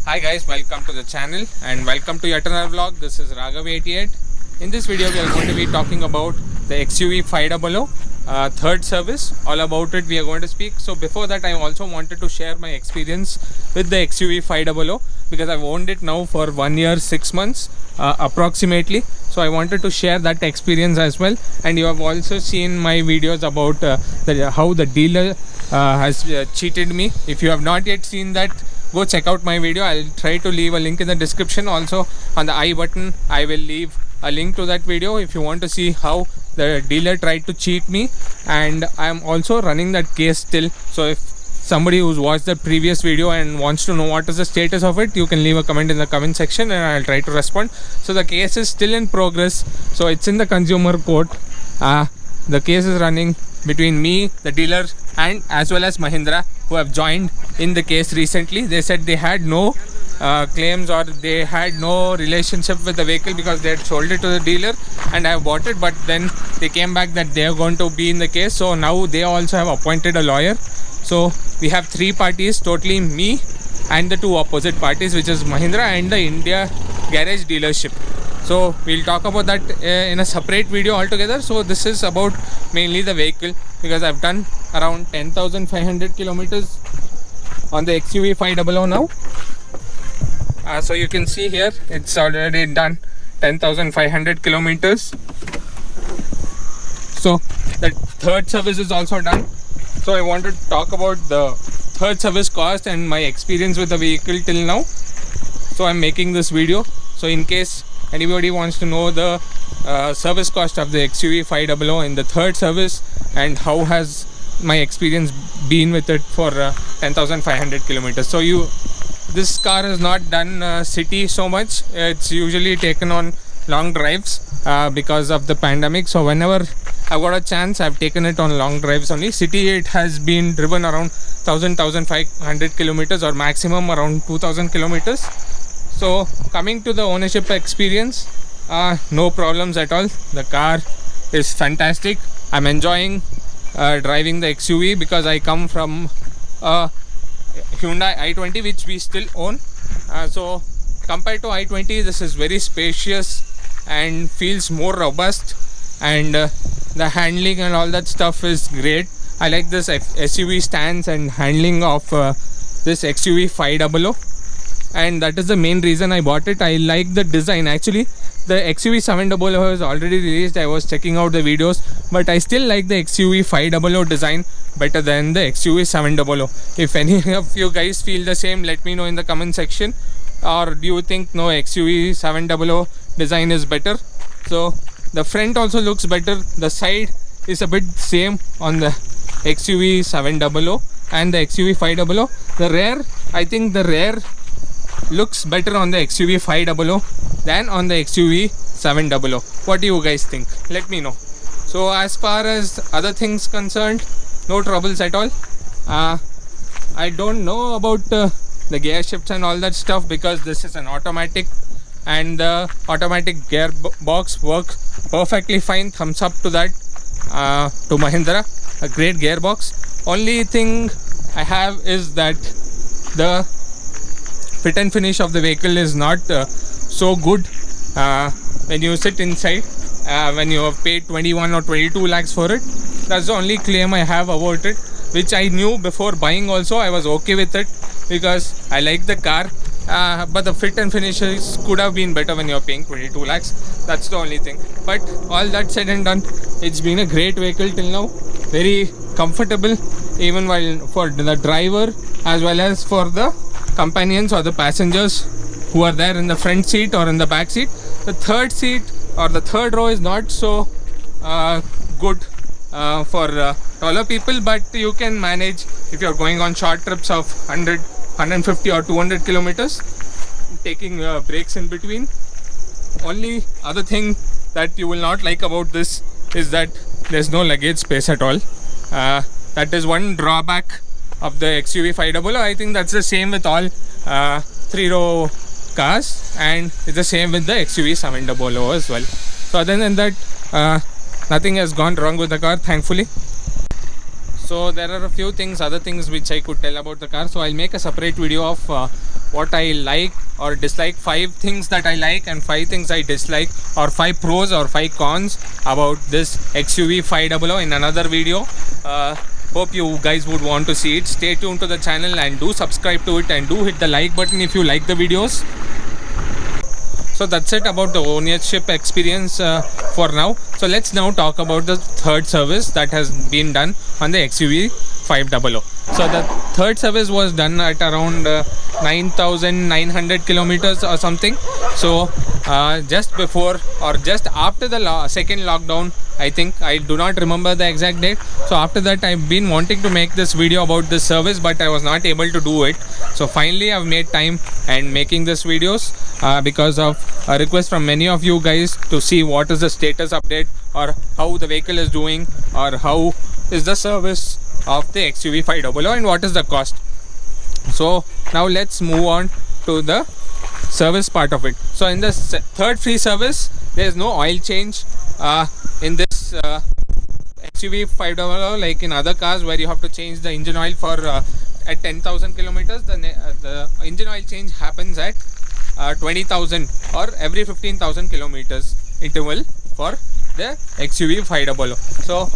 Hi guys, welcome to the channel and welcome to yet another vlog. This is Raghav88. In this video we are going to be talking about the XUV 500 third service. All about it we are going to speak. So before that I also wanted to share my experience with the XUV 500 because I've owned it now for 1 year 6 months approximately. So I wanted to share that experience as well. And you have also seen my videos about how the dealer has cheated me. If you have not yet seen that, go check out my video. I'll try to leave a link in the description. Also on the I button I will leave a link to that video if you want to see how the dealer tried to cheat me. And I'm also running that case still, so if somebody who's watched the previous video and wants to know what is the status of it, you can leave a comment in the comment section and I'll try to respond. So the case is still in progress, so it's in the consumer court. The case is running between me, the dealer, and as well as Mahindra, who have joined in the case recently. They said they had no claims or they had no relationship with the vehicle because they had sold it to the dealer and I have bought it, but then they came back that they are going to be in the case. So now they also have appointed a lawyer. So we have three parties, totally me and the two opposite parties, which is Mahindra and the India Garage dealership. So we'll talk about that in a separate video altogether. So this is about mainly the vehicle because I've done around 10,500 kilometers on the XUV 500 now. So you can see here it's already done 10,500 kilometers. So the third service is also done. So I want to talk about the third service cost and my experience with the vehicle till now. So I'm making this video. So in case anybody wants to know the service cost of the XUV 500 in the third service and how has my experience been with it for 10,500 kilometers. So this car is not done city so much. It's usually taken on long drives because of the pandemic. So whenever I've got a chance, I've taken it on long drives only. City it has been driven around 1,500 kilometers or maximum around 2,000 kilometers. So coming to the ownership experience, no problems at all. The car is fantastic. I'm enjoying driving the XUV because I come from Hyundai i20 which we still own. So compared to i20, this is very spacious and feels more robust, and the handling and all that stuff is great. I like this SUV stance and handling of this XUV 500. And that is the main reason I bought it. I like the design. Actually the XUV 700 was already released. I was checking out the videos, but I still like the XUV 500 design better than the XUV 700. If any of you guys feel the same, let me know in the comment section. Or do you think no, XUV 700 design is better? So the front also looks better. The side is a bit same on the XUV 700 and the XUV 500. The rear, I think the rear looks better on the XUV 500 than on the XUV 700. What do you guys think? Let me know. So as far as other things concerned, no troubles at all. I don't know about the gear shifts and all that stuff because this is an automatic and the automatic gearbox works perfectly fine. Thumbs up to that, to Mahindra, a great gearbox. Only thing I have is that the fit and finish of the vehicle is not so good when you sit inside, when you have paid 21 or 22 lakhs for it. That's the only claim I have about it, which I knew before buying also. I was okay with it because I like the car, but the fit and finishes could have been better when you're paying 22 lakhs. That's the only thing. But all that said and done, it's been a great vehicle till now. Very comfortable even while for the driver as well as for the companions or the passengers who are there in the front seat or in the back seat. The third seat or the third row is not so good for taller people, but you can manage if you're going on short trips of 100, 150 or 200 kilometers, taking breaks in between. Only other thing that you will not like about this is that there's no luggage space at all. That is one drawback of the XUV 500. I think that's the same with all 3-row cars, and it's the same with the XUV 700 as well. So other than that, nothing has gone wrong with the car, thankfully. So there are a few things, other things which I could tell about the car. So I'll make a separate video of what I like or dislike, 5 things that I like and 5 things I dislike, or 5 pros or 5 cons about this XUV 500 in another video. Hope you guys would want to see it. Stay tuned to the channel and do subscribe to it, and do hit the like button if you like the videos. So that's it about the ownership experience for now. So let's now talk about the third service that has been done on the XUV 500. So the third service was done at around 9,900 kilometers or something. So just before or just after the second lockdown, I think. I do not remember the exact date. So after that, I've been wanting to make this video about this service, but I was not able to do it. So finally I've made time and making this videos because of a request from many of you guys to see what is the status update, or how the vehicle is doing, or how is the service of the XUV 500 and what is the cost. So now let's move on to the service part of it. So in the third free service, there is no oil change in this XUV 500 like in other cars where you have to change the engine oil for at 10,000 kilometers. The engine oil change happens at 20,000 or every 15,000 kilometers interval for the XUV 500. So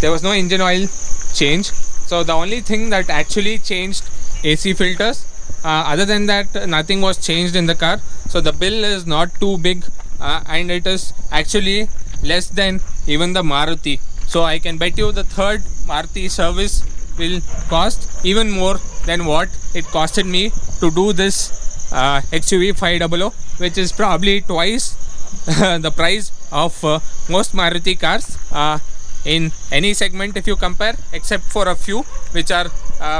there was no engine oil change. So the only thing that actually changed AC filters. Other than that, nothing was changed in the car. So the bill is not too big and it is actually less than even the Maruti. So I can bet you the third Maruti service will cost even more than what it costed me to do this XUV 500, which is probably twice the price of most Maruti cars in any segment if you compare, except for a few which are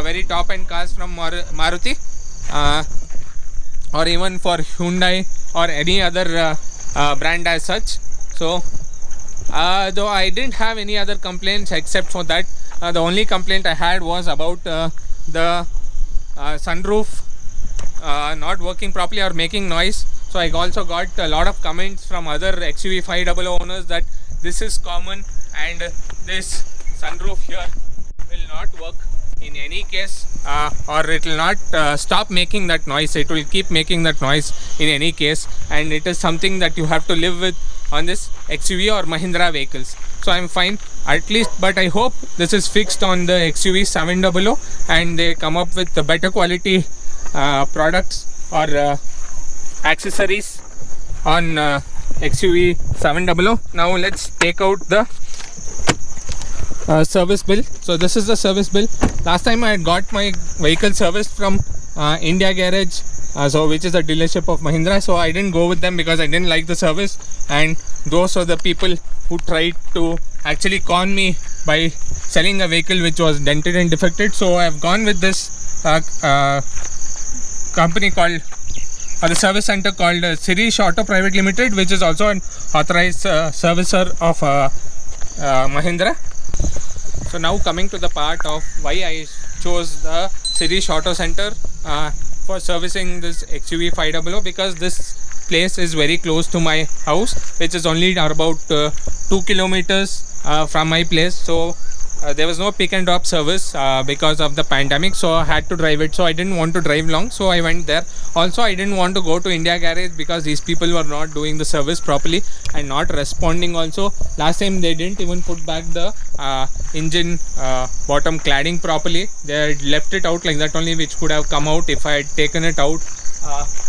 very top end cars from Maruti or even for Hyundai or any other brand as such. So though I didn't have any other complaints except for that, the only complaint I had was about the sunroof not working properly or making noise. So I also got a lot of comments from other XUV 500 owners that this is common and this sunroof here will not work in any case, or it will not stop making that noise. It will keep making that noise in any case, and it is something that you have to live with on this XUV or Mahindra vehicles. So I'm fine at least, but I hope this is fixed on the XUV 700 and they come up with the better quality products or accessories on XUV 700. Now let's take out the service bill. So this is the service bill. Last time I had got my vehicle serviced from India Garage, so which is a dealership of Mahindra. So I didn't go with them because I didn't like the service, and those are the people who tried to actually con me by selling a vehicle which was dented and defected. So I have gone with this company called, or the service center called Sirish Auto Private Limited, which is also an authorized servicer of Mahindra. So now coming to the part of why I chose the Sirish Auto Center for servicing this XUV 500, because this place is very close to my house, which is only about 2 kilometers from my place. So there was no pick and drop service because of the pandemic, so I had to drive it. So I didn't want to drive long, so I went there. Also I didn't want to go to India Garage because these people were not doing the service properly and not responding. Also last time they didn't even put back the engine bottom cladding properly. They had left it out like that only, which could have come out if I had taken it out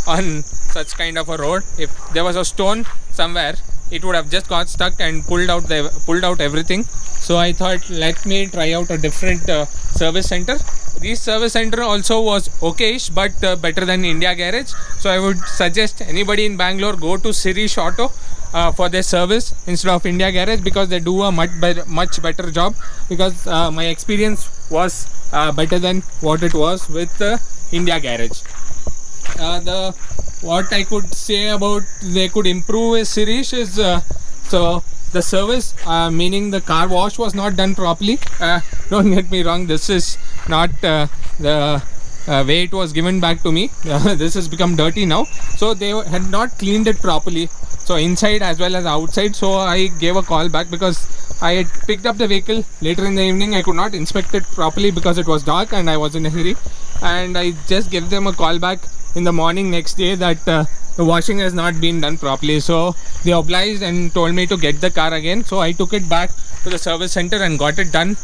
on such kind of a road. If there was a stone somewhere, it would have just got stuck and pulled out everything. So I thought, let me try out a different service center. This service center also was okayish, but better than India Garage. So I would suggest anybody in Bangalore go to Sirish Auto for their service instead of India Garage, because they do a much better job. Because my experience was better than what it was with India Garage. What I could say about they could improve is Sirish is so the service, meaning the car wash was not done properly. Don't get me wrong, this is not the way it was given back to me. This has become dirty now, so they had not cleaned it properly, so inside as well as outside. So I gave a call back because I had picked up the vehicle later in the evening. I could not inspect it properly because it was dark and I was in a hurry, and I just gave them a call back in the morning next day that the washing has not been done properly. So they obliged and told me to get the car again. So I took it back to the service center and got it done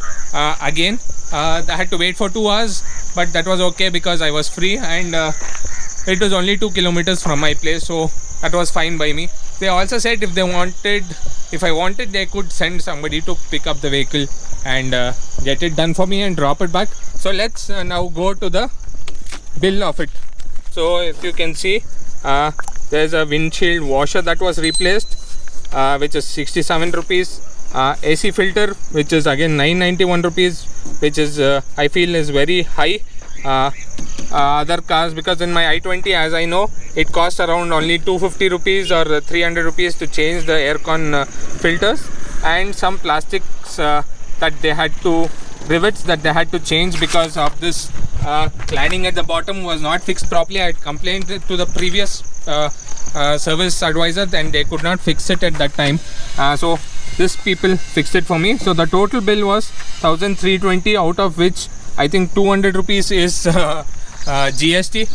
again. I had to wait for 2 hours, but that was okay because I was free, and it was only 2 kilometers from my place, so that was fine by me. They also said if I wanted, they could send somebody to pick up the vehicle and get it done for me and drop it back. So let's now go to the bill of it. So if you can see, there's a windshield washer that was replaced, which is 67 rupees. AC filter, which is again 991 rupees, which is I feel is very high. Other cars, because in my i20, as I know, it costs around only 250 rupees or 300 rupees to change the aircon filters, and some plastics that they had to rivets that they had to change because of this cladding at the bottom was not fixed properly. I had complained to the previous service advisor and they could not fix it at that time, so this people fixed it for me. So the total bill was 1320, out of which I think 200 rupees is GST.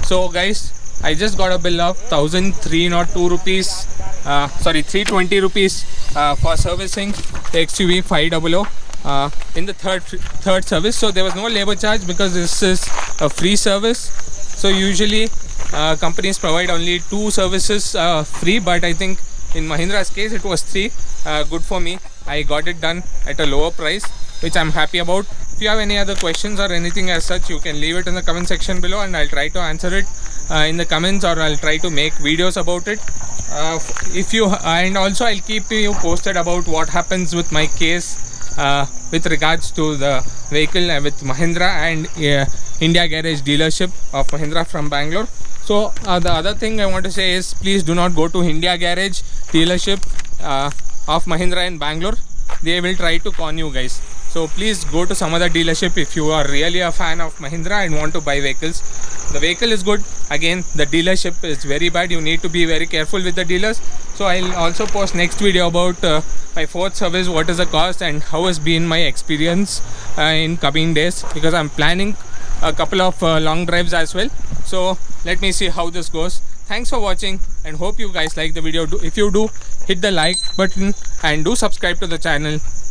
So guys, I just got a bill of 1302 rupees, sorry 320 rupees for servicing the XUV 500 in the third service. So there was no labor charge because this is a free service. So usually companies provide only 2 services free, but I think in Mahindra's case it was 3. Good for me. I got it done at a lower price, which I'm happy about. If you have any other questions or anything as such, you can leave it in the comment section below and I'll try to answer it in the comments, or I'll try to make videos about it. And also I'll keep you posted about what happens with my case with regards to the vehicle with Mahindra and India Garage dealership of Mahindra from Bangalore. So the other thing I want to say is, please do not go to India Garage dealership of Mahindra in Bangalore. They will try to con you guys. So please go to some other dealership if you are really a fan of Mahindra and want to buy vehicles. The vehicle is good. Again, the dealership is very bad. You need to be very careful with the dealers. So I'll also post next video about my 4th service, what is the cost and how has been my experience in coming days, because I'm planning a couple of long drives as well. So let me see how this goes. Thanks for watching and hope you guys like the video. If you do, hit the like button and do subscribe to the channel.